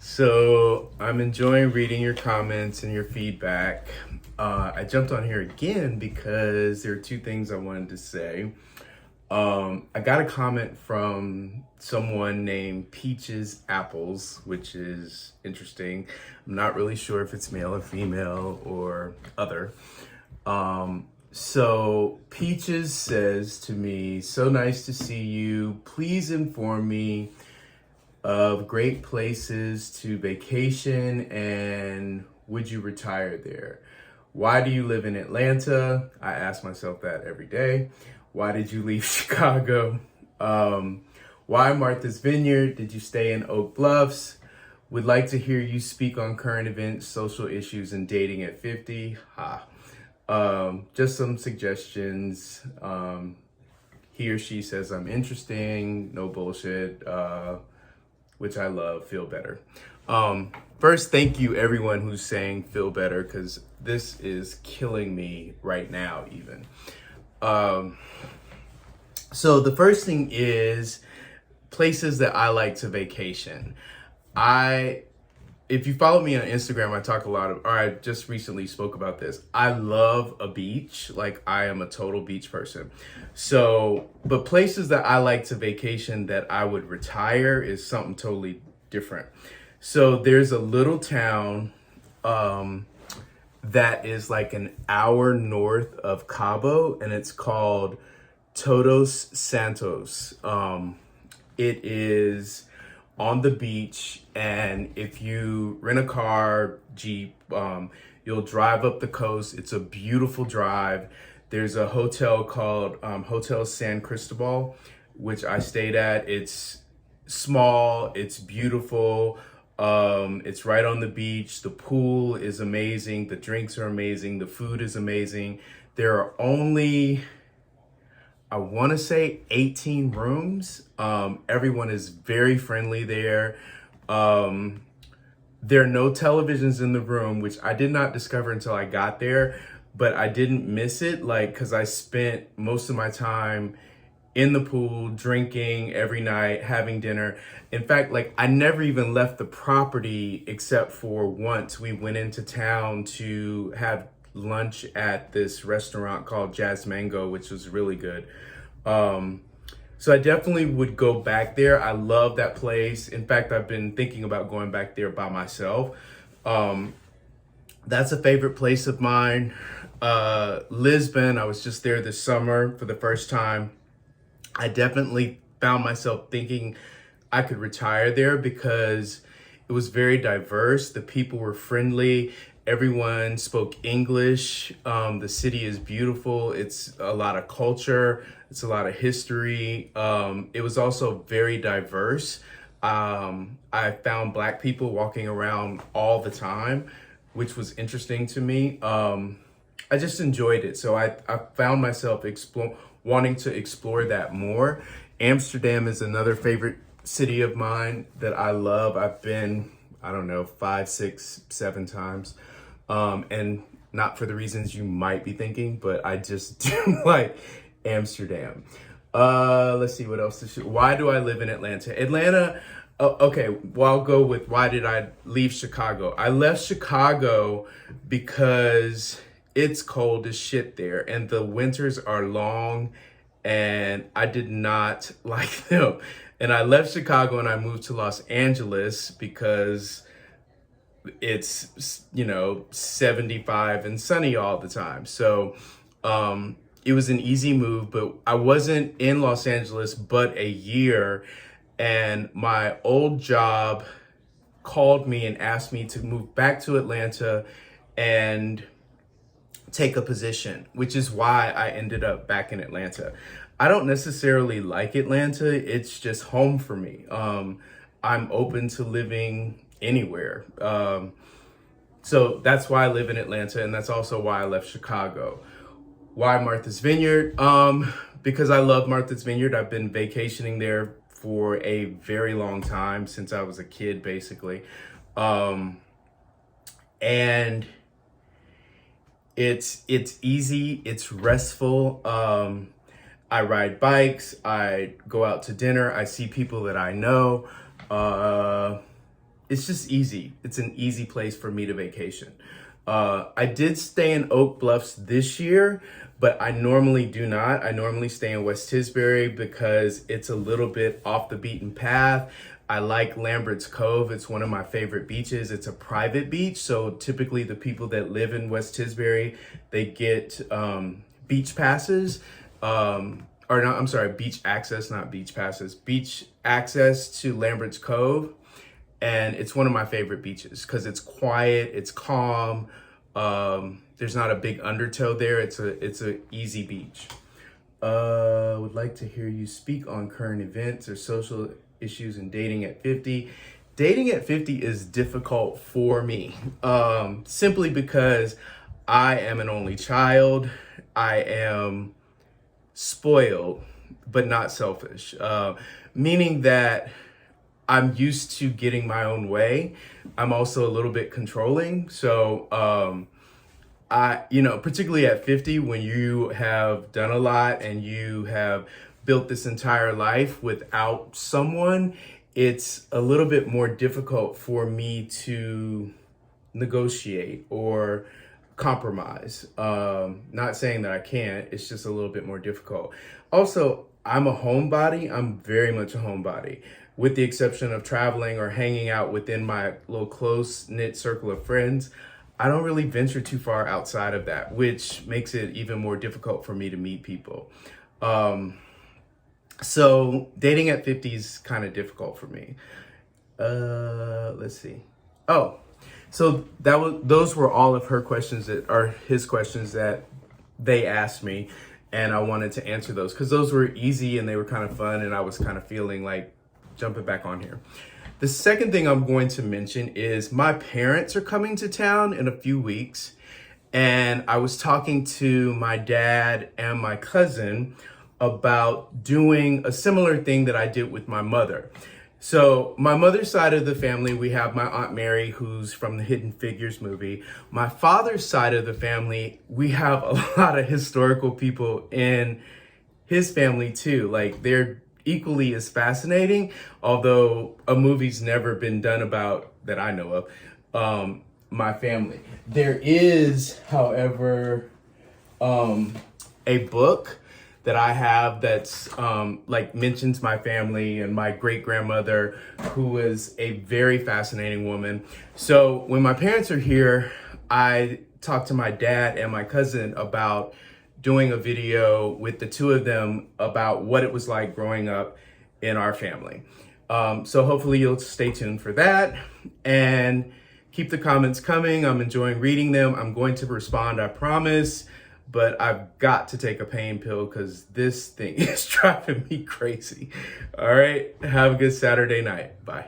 So I'm enjoying reading your comments and your feedback. I jumped on here again because there are two things I wanted to say. I got a comment from someone named Peaches Apples, which is interesting. I'm not really sure if it's male or female or other. So Peaches says to me, "So nice to see you. Please inform me of great places to vacation and would you retire there? Why do you live in Atlanta?" I ask myself that every day. Why did you leave Chicago? Why Martha's Vineyard? Did you stay in Oak Bluffs? Would like to hear you speak on current events, social issues, and dating at 50. Just some suggestions. He or she says I'm interesting, no bullshit, which I love. Feel better. First, thank you everyone who's saying feel better, because this is killing me right now even. So the first thing is places that I like to vacation. If you follow me on Instagram, I talk a lot or I just recently spoke about this. I love a beach. Like, I am a total beach person. So, but places that I like to vacation that I would retire is something totally different. So there's a little town, that is like an hour north of Cabo, and it's called Todos, Santos. It is on the beach, and if you rent a car, Jeep, you'll drive up the coast. It's a beautiful drive. There's a hotel called Hotel San Cristobal, which I stayed at. It's small, it's beautiful. It's right on the beach. The pool is amazing. The drinks are amazing. The food is amazing. There are only, I want to say, 18 rooms. Everyone is very friendly there. There are no televisions in the room, which I did not discover until I got there, but I didn't miss it, like, because I spent most of my time in the pool, drinking every night, having dinner. In fact, like, I never even left the property except for once we went into town to have lunch at this restaurant called Jazamango, which was really good. So I definitely would go back there. I love that place. In fact, I've been thinking about going back there by myself. That's a favorite place of mine. Lisbon, I was just there this summer for the first time. I definitely found myself thinking I could retire there because it was very diverse. The people were friendly. Everyone spoke English. The city is beautiful. It's a lot of culture. It's a lot of history. It was also very diverse. I found Black people walking around all the time, which was interesting to me. I just enjoyed it. So I found myself wanting to explore that more. Amsterdam is another favorite city of mine that I love. I've been, I don't know, 5, 6, 7 times. And not for the reasons you might be thinking, but I just do like Amsterdam. Let's see what else to shoot. Why do I live in Atlanta? Okay, well, I'll go with why did I leave Chicago? I left Chicago because it's cold as shit there, and the winters are long, and I did not like them. And I left Chicago and I moved to Los Angeles because it's, 75 and sunny all the time. So it was an easy move, but I wasn't in Los Angeles but a year, and my old job called me and asked me to move back to Atlanta and take a position, which is why I ended up back in Atlanta. I don't necessarily like Atlanta. It's just home for me. I'm open to living anywhere. So that's why I live in Atlanta, and that's also why I left Chicago. Why Martha's Vineyard? Because I love Martha's Vineyard. I've been vacationing there for a very long time, since I was a kid, basically. And it's easy, it's restful. I ride bikes, I go out to dinner, I see people that I know. it's just easy. It's an easy place for me to vacation. I did stay in Oak Bluffs this year, but I normally do not. I normally stay in West Tisbury because it's a little bit off the beaten path. I like Lambert's Cove. It's one of my favorite beaches. It's a private beach, so typically the people that live in West Tisbury, they get beach passes. Or no, I'm sorry, beach access, not beach passes. Beach access to Lambert's Cove. And it's one of my favorite beaches because it's quiet, it's calm. There's not a big undertow there. It's a easy beach. Would like to hear you speak on current events or social issues in dating at 50. Dating at 50 is difficult for me, simply because I am an only child. I am spoiled, but not selfish, meaning that I'm used to getting my own way. I'm also a little bit controlling. So, particularly at 50, when you have done a lot and you have built this entire life without someone, it's a little bit more difficult for me to negotiate or compromise. Not saying that I can't, it's just a little bit more difficult. Also, I'm a homebody. I'm very much a homebody, with the exception of traveling or hanging out within my little close-knit circle of friends. I don't really venture too far outside of that, which makes it even more difficult for me to meet people. So dating at 50 is kind of difficult for me. Let's see. Oh, so those were all of her questions that are his questions that they asked me, and I wanted to answer those because those were easy and they were kind of fun, and I was kind of feeling like jumping back on here. The second thing I'm going to mention is my parents are coming to town in a few weeks, and I was talking to my dad and my cousin about doing a similar thing that I did with my mother. So my mother's side of the family, we have my Aunt Mary, who's from the Hidden Figures movie. My father's side of the family, we have a lot of historical people in his family too. Like, they're equally as fascinating, although a movie's never been done about, that I know of, my family. There is, however, a book that I have that's mentions my family and my great grandmother, who is a very fascinating woman. So when my parents are here, I talked to my dad and my cousin about doing a video with the two of them about what it was like growing up in our family. So hopefully you'll stay tuned for that and keep the comments coming. I'm enjoying reading them. I'm going to respond, I promise. But I've got to take a pain pill because this thing is driving me crazy. All right, have a good Saturday night. Bye.